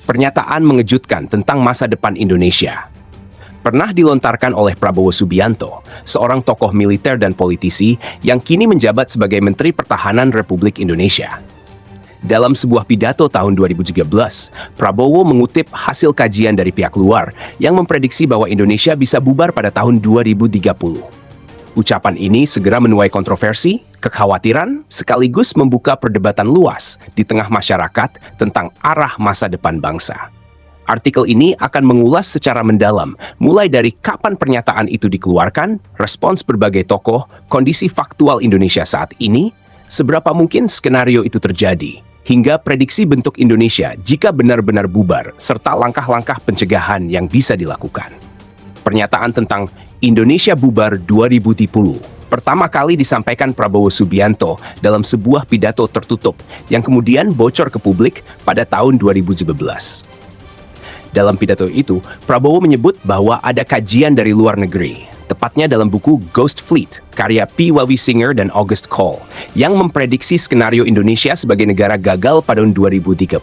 Pernyataan mengejutkan tentang masa depan Indonesia pernah dilontarkan oleh Prabowo Subianto, seorang tokoh militer dan politisi yang kini menjabat sebagai Menteri Pertahanan Republik Indonesia. Dalam sebuah pidato tahun 2013, Prabowo mengutip hasil kajian dari pihak luar yang memprediksi bahwa Indonesia bisa bubar pada tahun 2030. Ucapan ini segera menuai kontroversi, kekhawatiran, sekaligus membuka perdebatan luas di tengah masyarakat tentang arah masa depan bangsa. Artikel ini akan mengulas secara mendalam, mulai dari kapan pernyataan itu dikeluarkan, respons berbagai tokoh, kondisi faktual Indonesia saat ini, seberapa mungkin skenario itu terjadi, hingga prediksi bentuk Indonesia jika benar-benar bubar, serta langkah-langkah pencegahan yang bisa dilakukan. Pernyataan tentang Indonesia bubar 2030 pertama kali disampaikan Prabowo Subianto dalam sebuah pidato tertutup yang kemudian bocor ke publik pada tahun 2017. Dalam pidato itu, Prabowo menyebut bahwa ada kajian dari luar negeri, tepatnya dalam buku Ghost Fleet, karya P. Wawi Singer dan August Cole, yang memprediksi skenario Indonesia sebagai negara gagal pada tahun 2030.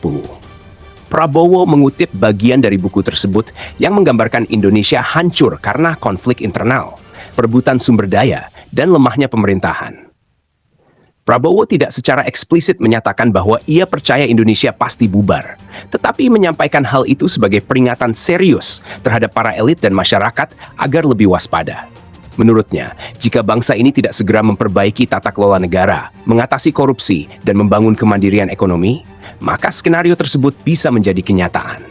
Prabowo mengutip bagian dari buku tersebut yang menggambarkan Indonesia hancur karena konflik internal, perebutan sumber daya, dan lemahnya pemerintahan. Prabowo tidak secara eksplisit menyatakan bahwa ia percaya Indonesia pasti bubar, tetapi menyampaikan hal itu sebagai peringatan serius terhadap para elit dan masyarakat agar lebih waspada. Menurutnya, jika bangsa ini tidak segera memperbaiki tata kelola negara, mengatasi korupsi, dan membangun kemandirian ekonomi, maka skenario tersebut bisa menjadi kenyataan.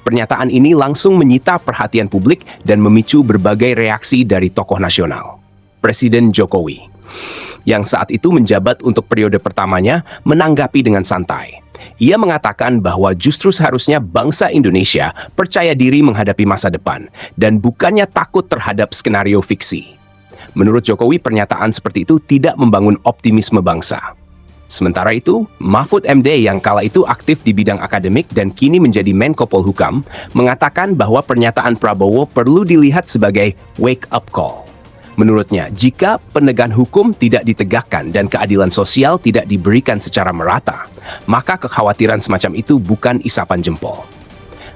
Pernyataan ini langsung menyita perhatian publik dan memicu berbagai reaksi dari tokoh nasional. Presiden Jokowi, yang saat itu menjabat untuk periode pertamanya, menanggapi dengan santai. Ia mengatakan bahwa justru seharusnya bangsa Indonesia percaya diri menghadapi masa depan dan bukannya takut terhadap skenario fiksi. Menurut Jokowi, pernyataan seperti itu tidak membangun optimisme bangsa. Sementara itu, Mahfud MD yang kala itu aktif di bidang akademik dan kini menjadi Menko Polhukam, mengatakan bahwa pernyataan Prabowo perlu dilihat sebagai wake-up call. Menurutnya, jika penegakan hukum tidak ditegakkan dan keadilan sosial tidak diberikan secara merata, maka kekhawatiran semacam itu bukan isapan jempol.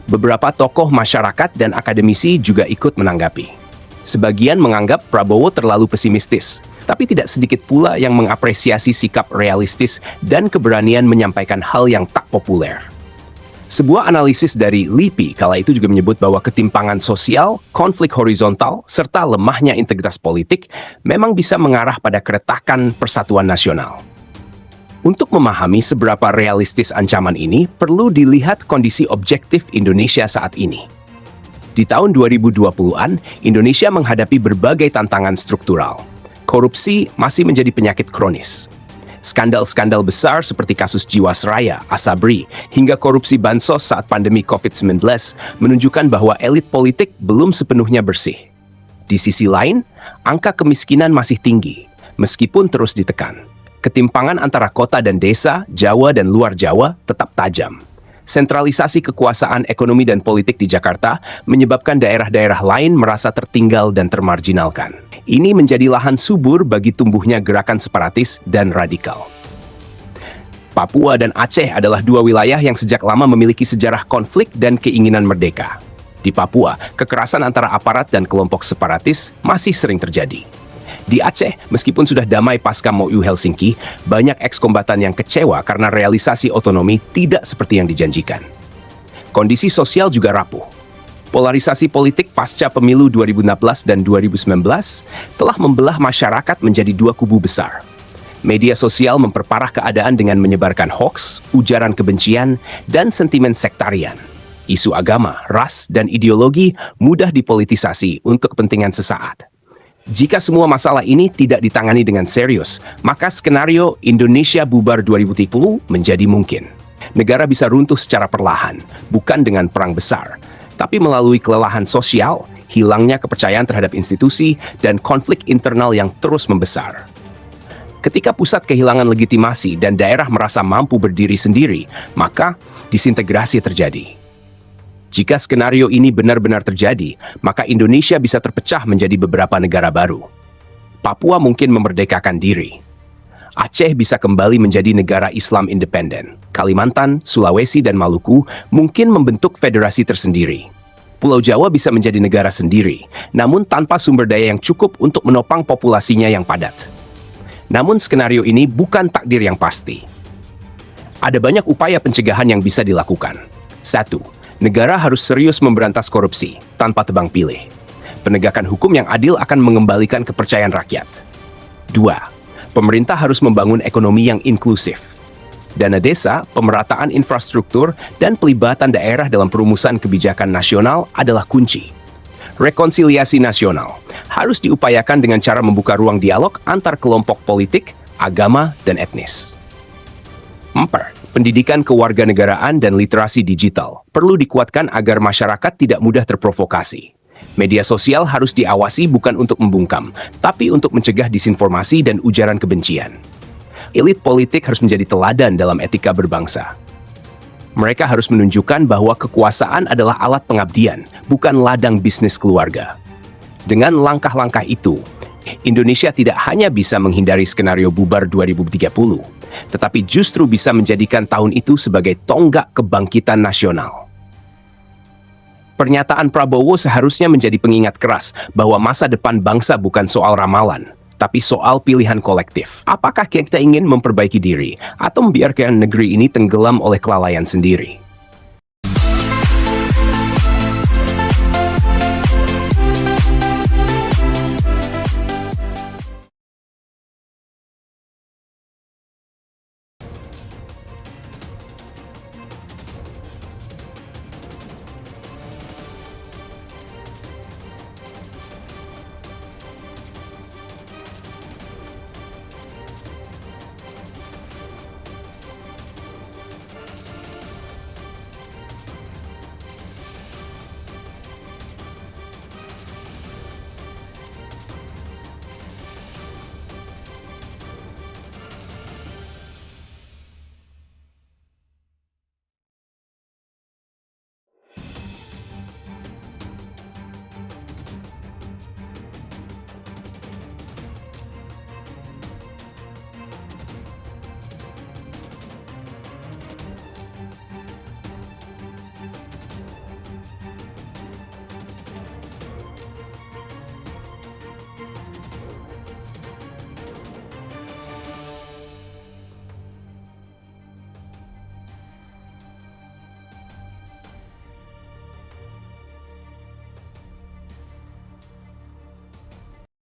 Beberapa tokoh masyarakat dan akademisi juga ikut menanggapi. Sebagian menganggap Prabowo terlalu pesimistis, tapi tidak sedikit pula yang mengapresiasi sikap realistis dan keberanian menyampaikan hal yang tak populer. Sebuah analisis dari LIPI kala itu juga menyebut bahwa ketimpangan sosial, konflik horizontal, serta lemahnya integritas politik memang bisa mengarah pada keretakan persatuan nasional. Untuk memahami seberapa realistis ancaman ini, perlu dilihat kondisi objektif Indonesia saat ini. Di tahun 2020-an, Indonesia menghadapi berbagai tantangan struktural. Korupsi masih menjadi penyakit kronis. Skandal-skandal besar seperti kasus Jiwasraya, Asabri, hingga korupsi bansos saat pandemi COVID-19 menunjukkan bahwa elit politik belum sepenuhnya bersih. Di sisi lain, angka kemiskinan masih tinggi, meskipun terus ditekan. Ketimpangan antara kota dan desa, Jawa dan luar Jawa tetap tajam. Sentralisasi kekuasaan ekonomi dan politik di Jakarta menyebabkan daerah-daerah lain merasa tertinggal dan termarginalkan. Ini menjadi lahan subur bagi tumbuhnya gerakan separatis dan radikal. Papua dan Aceh adalah dua wilayah yang sejak lama memiliki sejarah konflik dan keinginan merdeka. Di Papua, kekerasan antara aparat dan kelompok separatis masih sering terjadi. Di Aceh, meskipun sudah damai pasca MoU Helsinki, banyak ekskombatan yang kecewa karena realisasi otonomi tidak seperti yang dijanjikan. Kondisi sosial juga rapuh. Polarisasi politik pasca pemilu 2016 dan 2019 telah membelah masyarakat menjadi dua kubu besar. Media sosial memperparah keadaan dengan menyebarkan hoaks, ujaran kebencian, dan sentimen sektarian. Isu agama, ras, dan ideologi mudah dipolitisasi untuk kepentingan sesaat. Jika semua masalah ini tidak ditangani dengan serius, maka skenario Indonesia bubar 2030 menjadi mungkin. Negara bisa runtuh secara perlahan, bukan dengan perang besar, tapi melalui kelelahan sosial, hilangnya kepercayaan terhadap institusi, dan konflik internal yang terus membesar. Ketika pusat kehilangan legitimasi dan daerah merasa mampu berdiri sendiri, maka disintegrasi terjadi. Jika skenario ini benar-benar terjadi, maka Indonesia bisa terpecah menjadi beberapa negara baru. Papua mungkin memerdekakan diri. Aceh bisa kembali menjadi negara Islam independen. Kalimantan, Sulawesi, dan Maluku mungkin membentuk federasi tersendiri. Pulau Jawa bisa menjadi negara sendiri, namun tanpa sumber daya yang cukup untuk menopang populasinya yang padat. Namun skenario ini bukan takdir yang pasti. Ada banyak upaya pencegahan yang bisa dilakukan. 1. Negara harus serius memberantas korupsi, tanpa tebang pilih. Penegakan hukum yang adil akan mengembalikan kepercayaan rakyat. 2. Pemerintah harus membangun ekonomi yang inklusif. Dana desa, pemerataan infrastruktur, dan pelibatan daerah dalam perumusan kebijakan nasional adalah kunci. Rekonsiliasi nasional harus diupayakan dengan cara membuka ruang dialog antar kelompok politik, agama, dan etnis. 4. Pendidikan kewarganegaraan dan literasi digital perlu dikuatkan agar masyarakat tidak mudah terprovokasi. Media sosial harus diawasi bukan untuk membungkam, tapi untuk mencegah disinformasi dan ujaran kebencian. Elit politik harus menjadi teladan dalam etika berbangsa. Mereka harus menunjukkan bahwa kekuasaan adalah alat pengabdian, bukan ladang bisnis keluarga. Dengan langkah-langkah itu, Indonesia tidak hanya bisa menghindari skenario bubar 2030, tetapi justru bisa menjadikan tahun itu sebagai tonggak kebangkitan nasional. Pernyataan Prabowo seharusnya menjadi pengingat keras bahwa masa depan bangsa bukan soal ramalan, tapi soal pilihan kolektif. Apakah kita ingin memperbaiki diri atau membiarkan negeri ini tenggelam oleh kelalaian sendiri?